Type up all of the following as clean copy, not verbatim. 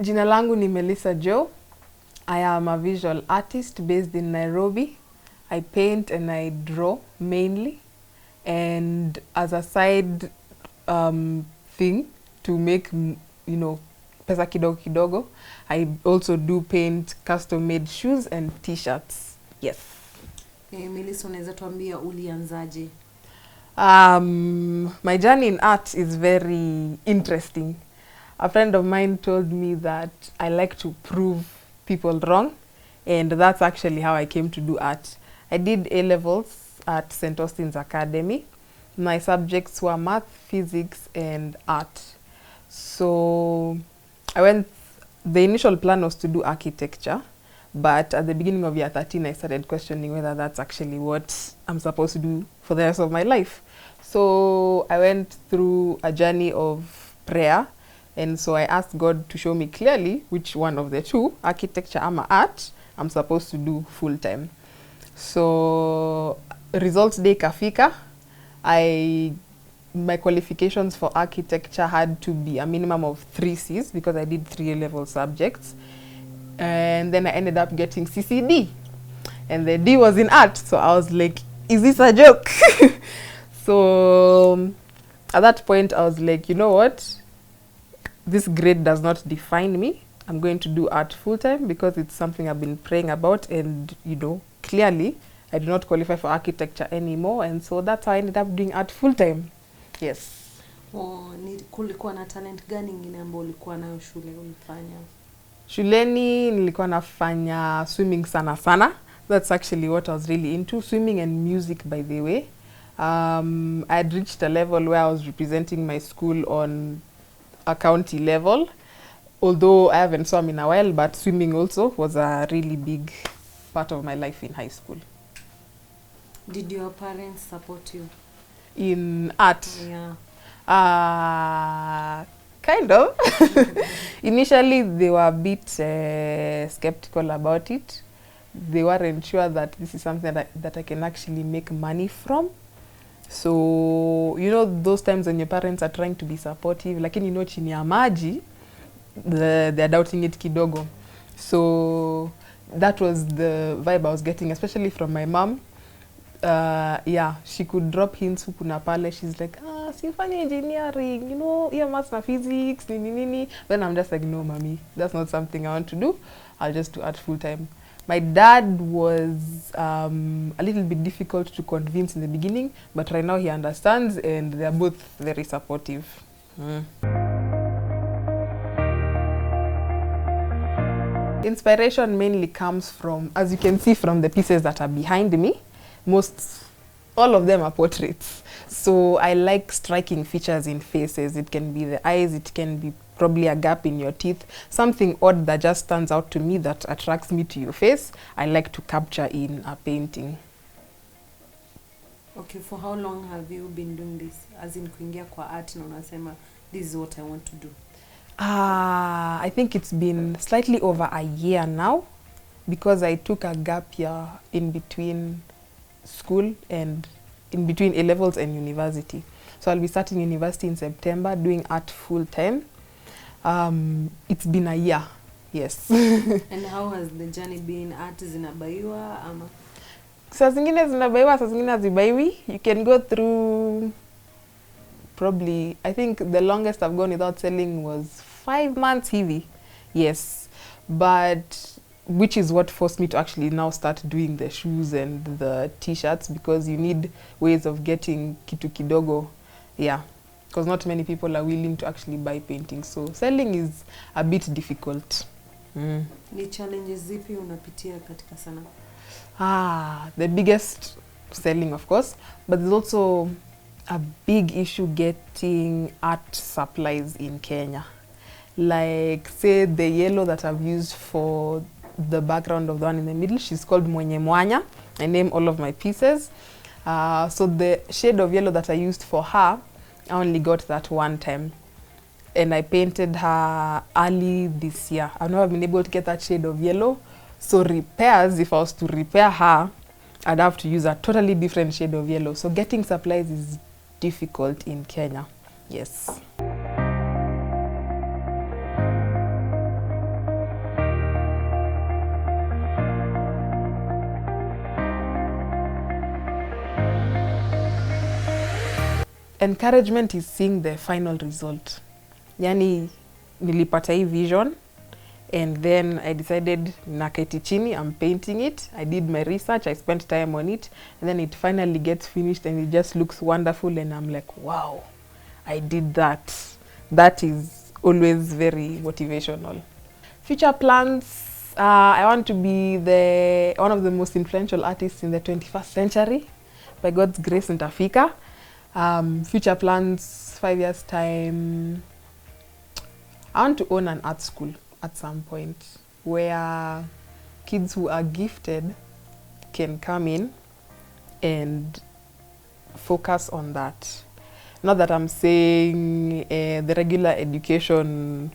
Jina langu ni Melissa Joe. I am a visual artist based in Nairobi. I paint and I draw mainly. And as a side thing to make, pesa kidogo kidogo, I also do paint custom-made shoes and t-shirts. Yes. Melissa, unaweza tuambia ulianzaje? My journey in art is very interesting. A friend of mine told me that I like to prove people wrong, and that's actually how I came to do art. I did A-levels at St. Austin's Academy. My subjects were math, physics, and art. So the initial plan was to do architecture, but at the beginning of year 13, I started questioning whether that's actually what I'm supposed to do for the rest of my life. So I went through a journey of prayer, and so I asked God to show me clearly which one of the two, architecture or art, I'm supposed to do full time. So results day kafika, my qualifications for architecture had to be a minimum of 3 C's because I did 3 A-level subjects. And then I ended up getting CCD. And the D was in art. So I was like, is this a joke? So at that point, I was like, you know what? This grade does not define me. I'm going to do art full time because it's something I've been praying about. And, clearly, I do not qualify for architecture anymore. And so that's how I ended up doing art full time. Yes. Kulikuwa na talent gani ingine ambayo ulikuwa nayo shule ulifanya? Shuleni nilikuwa nafanya swimming sana sana. That's actually what I was really into, swimming and music, by the way. I had reached a level where I was representing my school on a county level. Although I haven't swum in a while, but swimming also was a really big part of my life in high school. Did your parents support you? In art? Yeah. Kind of. Initially, they were a bit skeptical about it. They weren't sure that this is something that I can actually make money from. So, those times when your parents are trying to be supportive, lakini chini ya maji, they're doubting it kidogo. So, that was the vibe I was getting, especially from my mom. She could drop hints huku na pale. She's like, sifanye engineering, your maths na physics, nini. Then I'm just like, no, mommy, that's not something I want to do. I'll just do art full time. My dad was a little bit difficult to convince in the beginning, but right now he understands and they're both very supportive. Inspiration mainly comes from, as you can see from the pieces that are behind me, all of them are portraits. So I like striking features in faces. It can be the eyes, it can be probably a gap in your teeth, something odd that just stands out to me that attracts me to your face. I like to capture in a painting. Okay, for how long have you been doing this? As in kuingia kwa art na unasema, this is what I want to do. I think it's been slightly over a year now because I took a gap year in between school and in between A-levels and university. So I'll be starting university in September, doing art full time. It's been a year, yes. And how has the journey been? Art zinabaiwa ama? Saa zingine zinabaiwa, saa zingine hazibaiwi. You can go through probably, I think the longest I've gone without selling was 5 months hivi. Yes, but which is what forced me to actually now start doing the shoes and the t-shirts because you need ways of getting kitu kidogo. Yeah, because not many people are willing to actually buy paintings. So selling is a bit difficult. Ni challenges zipi unapitia katika sanaa? The biggest selling, of course, but there's also a big issue getting art supplies in Kenya. Like, say, the yellow that I've used for the background of the one in the middle, she's called Mwenye Mwanya. I name all of my pieces. So the shade of yellow that I used for her, I only got that one time. And I painted her early this year. I've never been able to get that shade of yellow. So repairs, if I was to repair her, I'd have to use a totally different shade of yellow. So getting supplies is difficult in Kenya. Yes. encouragement is seeing the final result. Yani nilipata hii vision and then I decided naketi chini, I'm painting it. I did my research, I spent time on it, and then it finally gets finished and it just looks wonderful and I'm like, wow, I did that. That is always very motivational. Future plans, I want to be one of the most influential artists in the 21st century. By God's grace, nitafika. Future plans, 5 years time, I want to own an art school at some point where kids who are gifted can come in and focus on that. Not that I'm saying the regular education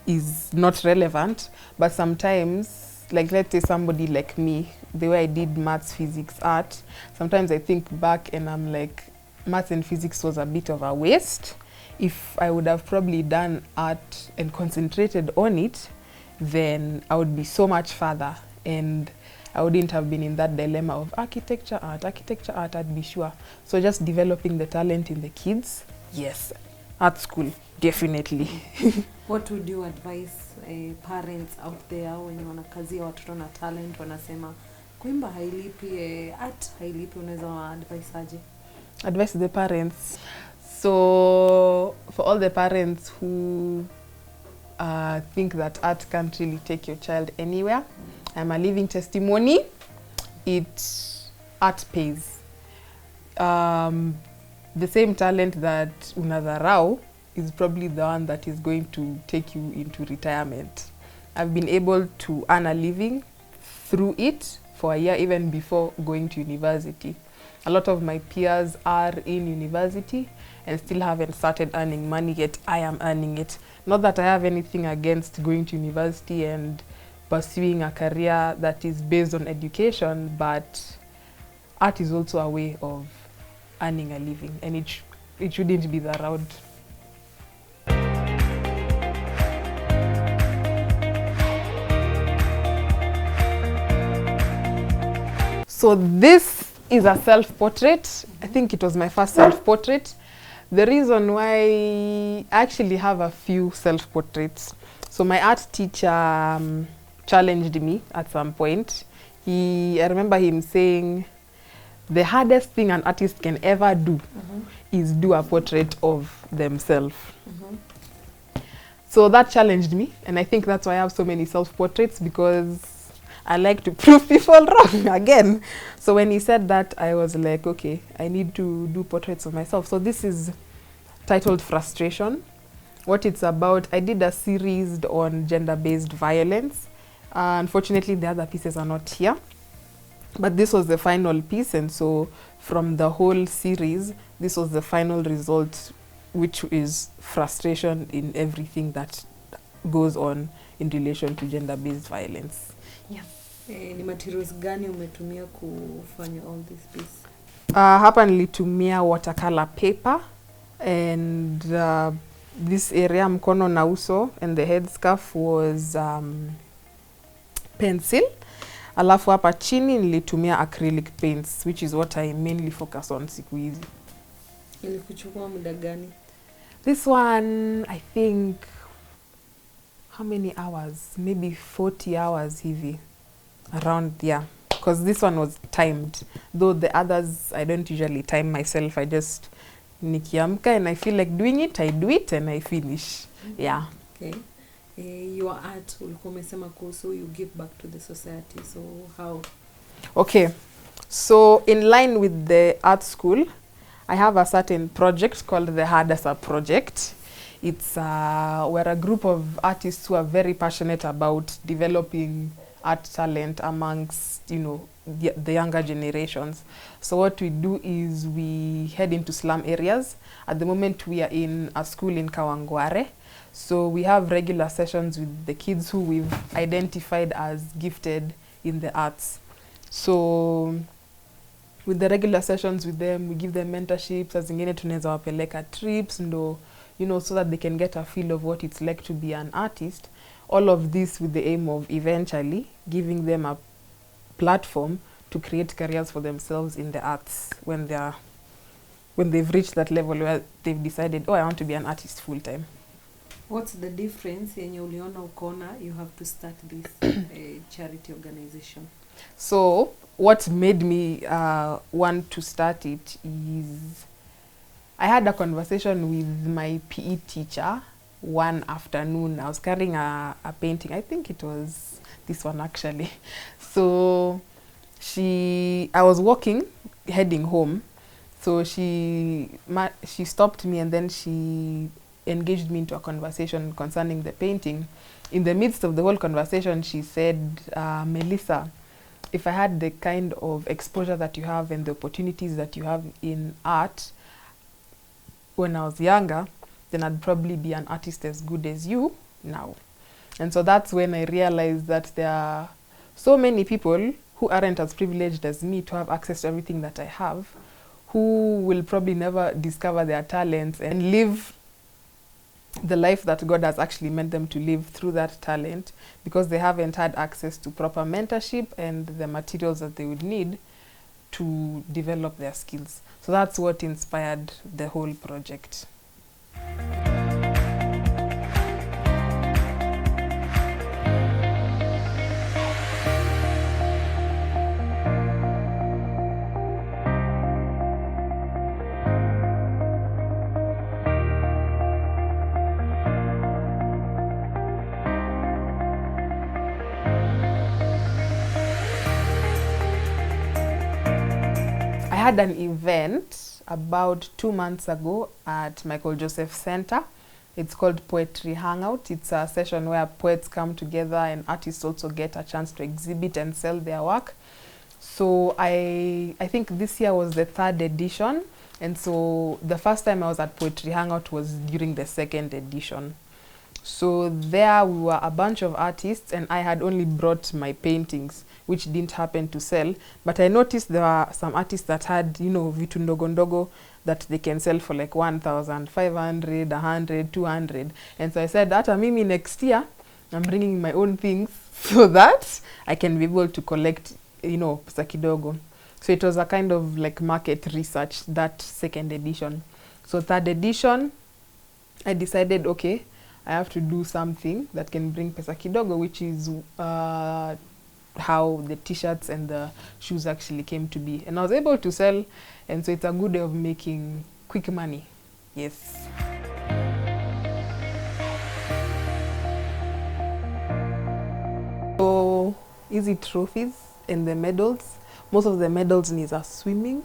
is not relevant, but sometimes, like let's say somebody like me, the way I did maths, physics, art, sometimes I think back and I'm like, maths and physics was a bit of a waste. If I would have probably done art and concentrated on it, then I would be so much further and I wouldn't have been in that dilemma of architecture art, I'd be sure. So just developing the talent in the kids, yes. Art school, definitely. What would you advise parents out there wenye wanakazia watoto na talent, wanasema kuimba hailipi, art hailipi, unaweza wa advise aje? Advise the parents. So for all the parents who think that art can't really take your child anywhere, I'm a living testimony. Art pays. The same talent that unadharau is probably the one that is going to take you into retirement. I've been able to earn a living through it for a year, even before going to university. A lot of my peers are in university and still haven't started earning money, yet I am earning it. Not that I have anything against going to university and pursuing a career that is based on education, but art is also a way of earning a living, and it shouldn't be the route. So this is a self-portrait. I think it was my first self-portrait. The reason why I actually have a few self-portraits. So my art teacher challenged me at some point. I remember him saying, the hardest thing an artist can ever do is do a portrait of themselves. So that challenged me, and I think that's why I have so many self-portraits, because I like to prove people wrong again. So when he said that, I was like, okay, I need to do portraits of myself. So this is titled Frustration. What it's about, I did a series on gender-based violence. Unfortunately, the other pieces are not here. But this was the final piece, and so from the whole series, this was the final result, which is frustration in everything that goes on in relation to gender-based violence. Yes. Ni materials gani umetumia kufanya all this piece? Hapa nilitumia watercolor paper and this area mkono na uso and the headscarf was pencil. Alafu hapa chini nilitumia acrylic paints, which is what I mainly focus on siku hizi. Ilikuchukua muda gani? This one, I think, how many hours? Maybe 40 hours hivi. Around, yeah. Because this one was timed. Though the others, I don't usually time myself. I just nikiamka and I feel like doing it, I do it and I finish. Yeah. Okay. Your art, ulikuwa umesema kuhusu you give back to the society. So how? Okay. So in line with the art school, I have a certain project called the Hadassah Project. It's we're a group of artists who are very passionate about developing art talent amongst, you know, the younger generations. So what we do is we head into slum areas. At the moment we are in a school in Kawangware. So we have regular sessions with the kids who we've identified as gifted in the arts. So with the regular sessions with them, we give them mentorships, as zingine tunaweza wapeleka trips, ndo, you know, so that they can get a feel of what it's like to be an artist. All of this with the aim of eventually giving them a platform to create careers for themselves in the arts when they're when they've reached that level where they've decided, oh, I want to be an artist full time. What's the difference yenye uliona ukaona you have to start this charity organization? So what made me want to start it is I had a conversation with my PE teacher one afternoon. I was carrying a painting. I think it was this one actually. So I was walking, heading home. So she stopped me and then she engaged me into a conversation concerning the painting. In the midst of the whole conversation, she said, Melissa, if I had the kind of exposure that you have and the opportunities that you have in art when I was younger, then I'd probably be an artist as good as you now. And so that's when I realized that there are so many people who aren't as privileged as me to have access to everything that I have, who will probably never discover their talents and live the life that God has actually meant them to live through that talent, because they haven't had access to proper mentorship and the materials that they would need to develop their skills. So that's what inspired the whole project. I had an event about 2 months ago at Michael Joseph Center. It's called Poetry Hangout. It's a session where poets come together and artists also get a chance to exhibit and sell their work. So I think this year was the 3rd edition. And so the first time I was at Poetry Hangout was during the 2nd edition. So there we were a bunch of artists and I had only brought my paintings, which didn't happen to sell. But I noticed there were some artists that had, vitu ndogo ndogo that they can sell for like 1,500, 100, 200. And so I said, hata mimi next year, I'm bringing my own things so that I can be able to collect, pesa kidogo. So it was a kind of like market research, that 2nd edition. So 3rd edition, I decided, okay, I have to do something that can bring pesa kidogo, which is how the t-shirts and the shoes actually came to be. And I was able to sell, and so it's a good way of making quick money. Yes. So, easy trophies and the medals. Most of the medals are swimming,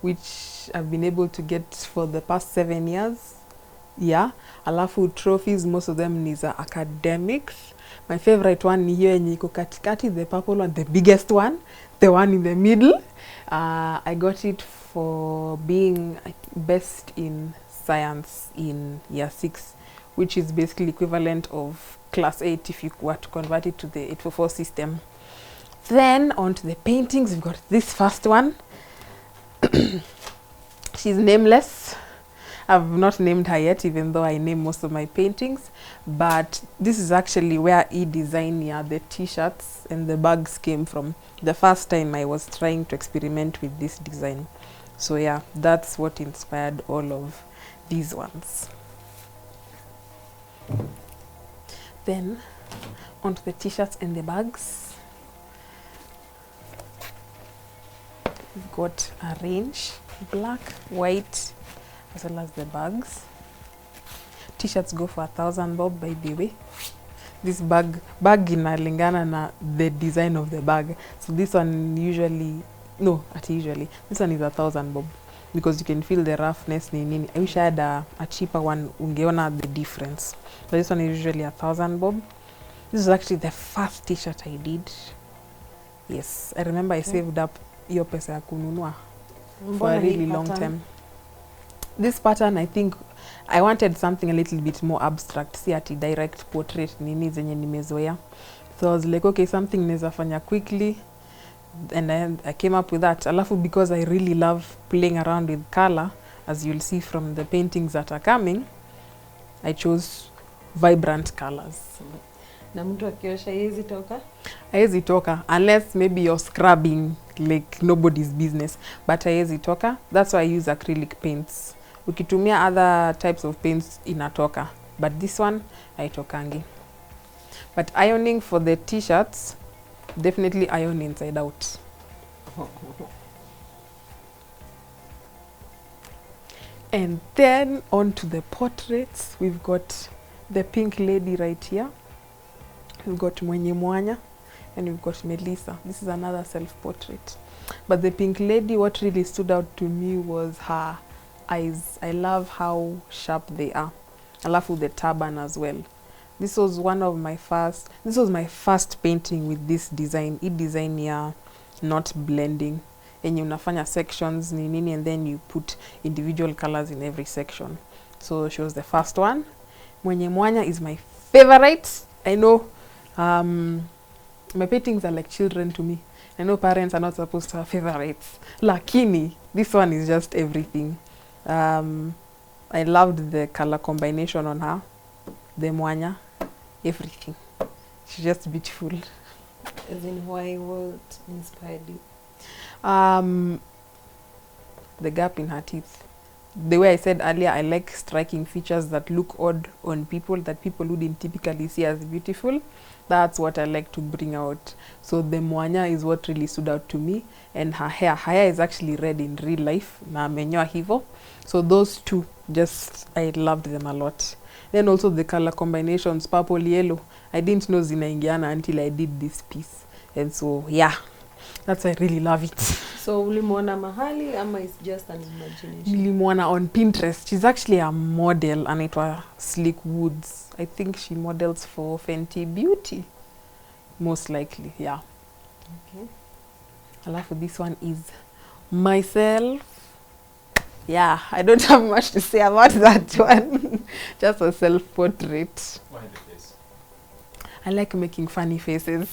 which I've been able to get for the past 7 years. Yeah. Alafu trophies, most of them are academics. My favorite one ni hiyo yenye iko katikati, the purple one, the biggest one, the one in the middle. I got it for being best in science in year 6, which is basically equivalent of class 8 if you were to convert it to the 844 system. Then on to the paintings, we've got this first one. She's nameless. I've not named her yet, even though I name most of my paintings. But this is actually where e-design, the t-shirts and the bags came from. The first time I was trying to experiment with this design. So yeah, that's what inspired all of these ones. Then onto the t-shirts and the bags. We've got a range, black, white, as well as the bags. T-shirts go for 1,000 bob, by the way. This bag inalingana na the design of the bag. So this one this one is 1,000 bob because you can feel the roughness. I wish I had a cheaper one, ungeona the difference. But this one is usually 1,000 bob. This is actually the first t-shirt I did. Yes, I remember I saved up hiyo pesa ya kununua for a really long time. This pattern, I think I wanted something a little bit more abstract, si ati direct portrait nini zenye nimezoea. So I was like, okay, something neza fanya quickly, and I came up with that. Alafu because I really love playing around with color, as you'll see from the paintings that are coming, I chose vibrant colors. Na mtu akiosha hizi toka? Haiwezi toka unless maybe you're scrubbing like nobody's business, but haiwezi toka. That's why I use acrylic paints. Ukitumia other types of paints inatoka, but this one haitokangi. But ironing for the t-shirts, definitely iron inside out. And then on to the portraits. We've got the pink lady right here. We've got Mwenye Mwanya and we've got Melissa. This is another self-portrait. But the pink lady, what really stood out to me was her eyes. I love how sharp they are. I love with the turban as well. This was my first painting with this design. It design here, not blending. And you unafanya sections nini, and then you put individual colors in every section. So she was the first one. Mwenye Mwanya is my favorite. I know my paintings are like children to me. I know parents are not supposed to have favorites. Lakini, this one is just everything. I loved the color combination on her. The Mwanya, everything. She's just beautiful. As in, why, what inspired you? The gap in her teeth. The way I said earlier, I like striking features that look odd on people, that people wouldn't typically see as beautiful. That's what I like to bring out. So the Mwanya is what really stood out to me. And her hair is actually red in real life. Na amenyoa hivo. So those two, I loved them a lot. Then also the color combinations, purple, yellow. I didn't know zinaingiana until I did this piece. And so, yeah, that's why I really love it. So ulimwona mahali ama it's just an imagination? Nilimwona on Pinterest. She's actually a model, anaitwa Slick Woods. I think she models for Fenty Beauty. Most likely, yeah. Okay. Alafu this one is myself. Yeah, I don't have much to say about that one. Just a self-portrait. Why the face? I like making funny faces.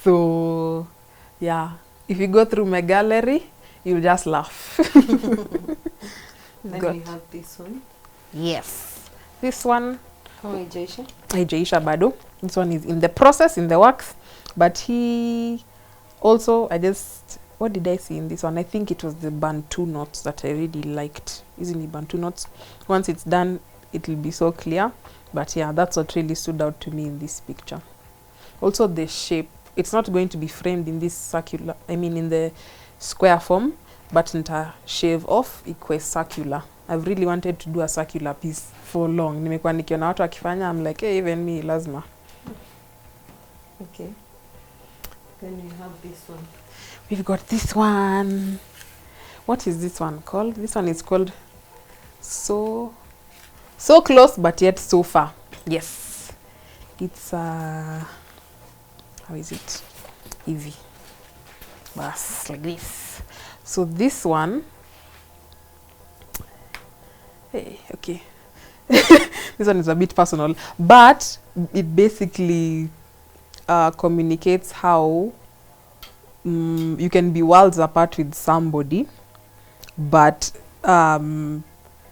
So, yeah. If you go through my gallery, you'll just laugh. Then we have this one. Yes. This one. How Jaisha? Jaisha Bado. This one is in the process, in the works. But he also, what did I see in this one? I think it was the Bantu knots that I really liked. Isn't it Bantu knots? Once it's done, it will be so clear. But yeah, that's what really stood out to me in this picture. Also the shape. It's not going to be framed in this in the square form, but nita shave off equals circular. I've really wanted to do a circular piece for long. Nimekuwa nikiona watu akifanya, I'm like, hey, even me, lazima. Okay. Then you have this one. We've got this one. What is this one called? This one is called So Close but Yet So Far. Yes. It's how is it? Easy. Bas, like this. So this one, hey, okay. This one is a bit personal, but it basically communicates how you can be worlds apart with somebody, but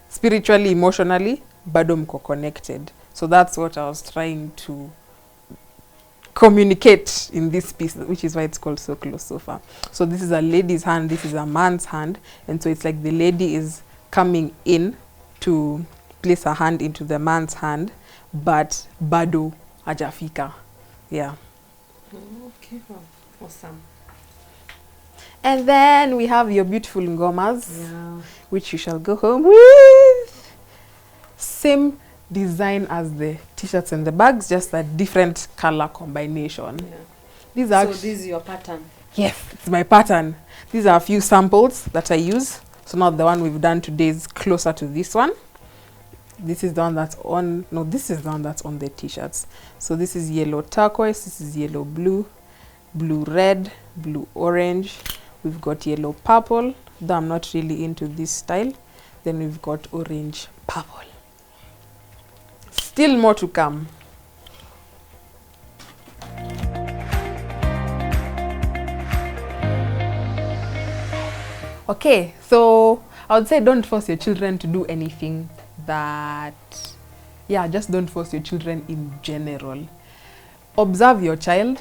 spiritually, emotionally, bado mko connected. So that's what I was trying to communicate in this piece, which is why it's called So Close So Far. So this is a lady's hand, this is a man's hand, and so it's like the lady is coming in to place her hand into the man's hand, but bado hajafika. Yeah. Okay, awesome. And then we have your beautiful ngomas, Yeah. which you shall go home with. Same design as the t-shirts and the bags, just a different color combination. Yeah. These are So this is your pattern? Yes, it's my pattern. These are a few samples that I use. So now the one we've done today is closer to this one. This is the one that's on, no, this is the one that's on the t-shirts. So this is yellow turquoise, this is yellow blue, blue red, blue orange. We've got yellow purple, though I'm not really into this style. Then we've got orange purple. Still more to come. Okay, so I would say don't force your children to do anything that, yeah, just don't force your children in general. observe your child.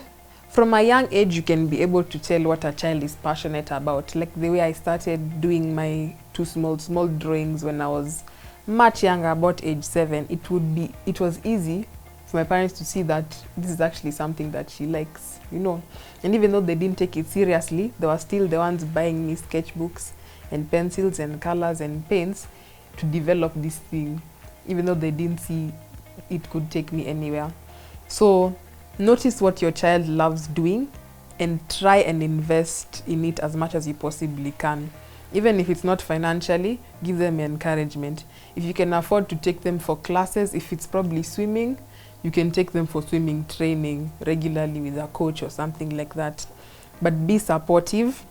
From a young age, you can be able to tell what a child is passionate about. Like the way I started doing my two small drawings when I was much younger, about age 7, it was easy for my parents to see that this is actually something that she likes, you know. And even though they didn't take it seriously, they were still the ones buying me sketchbooks and pencils and colors and paints to develop this thing, even though they didn't see it could take me anywhere. So notice what your child loves doing and try and invest in it as much as you possibly can. Even if it's not financially, give them encouragement. If you can afford to take them for classes, if it's probably swimming, you can take them for swimming training regularly with a coach or something like that. But be supportive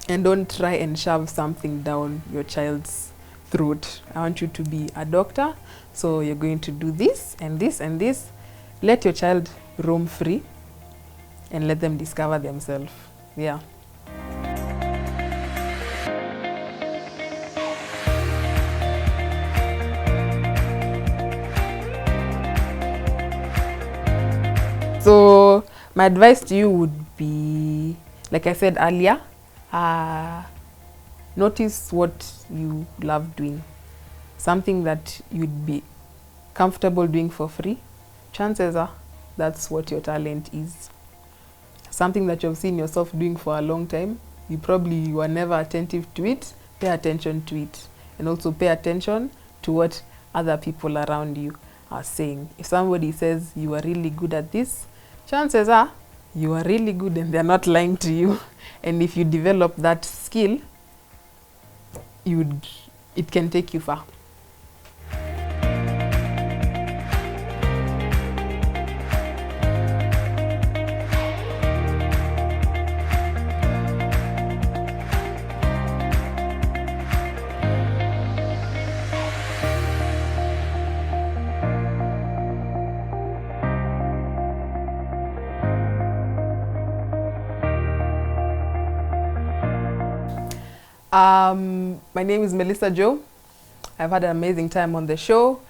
and don't try and shove something down your child's throat. I want you to be a doctor, so you're going to do this and this and this. Let your child roam free and let them discover themselves. Yeah. So my advice to you would be, like I said earlier, notice what you love doing. Something that you'd be comfortable doing for free. Chances are that's what your talent is. Something that you've seen yourself doing for a long time, you probably were never attentive to it. Pay attention to it. And also pay attention to what other people around you are saying. If somebody says you are really good at this, chances are you are really good and they're not lying to you. And if you develop that skill, it can take you far. My name is Melissa Joe. I've had an amazing time on the show.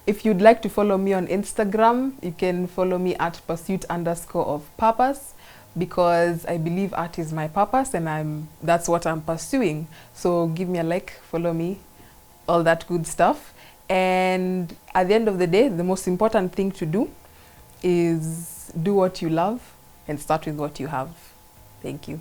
If you'd like to follow me on Instagram, you can follow me at pursuit_of_purpose, because I believe art is my purpose and that's what I'm pursuing. So give me a like, follow me, all that good stuff. And at the end of the day, the most important thing to do is do what you love and start with what you have. Thank you.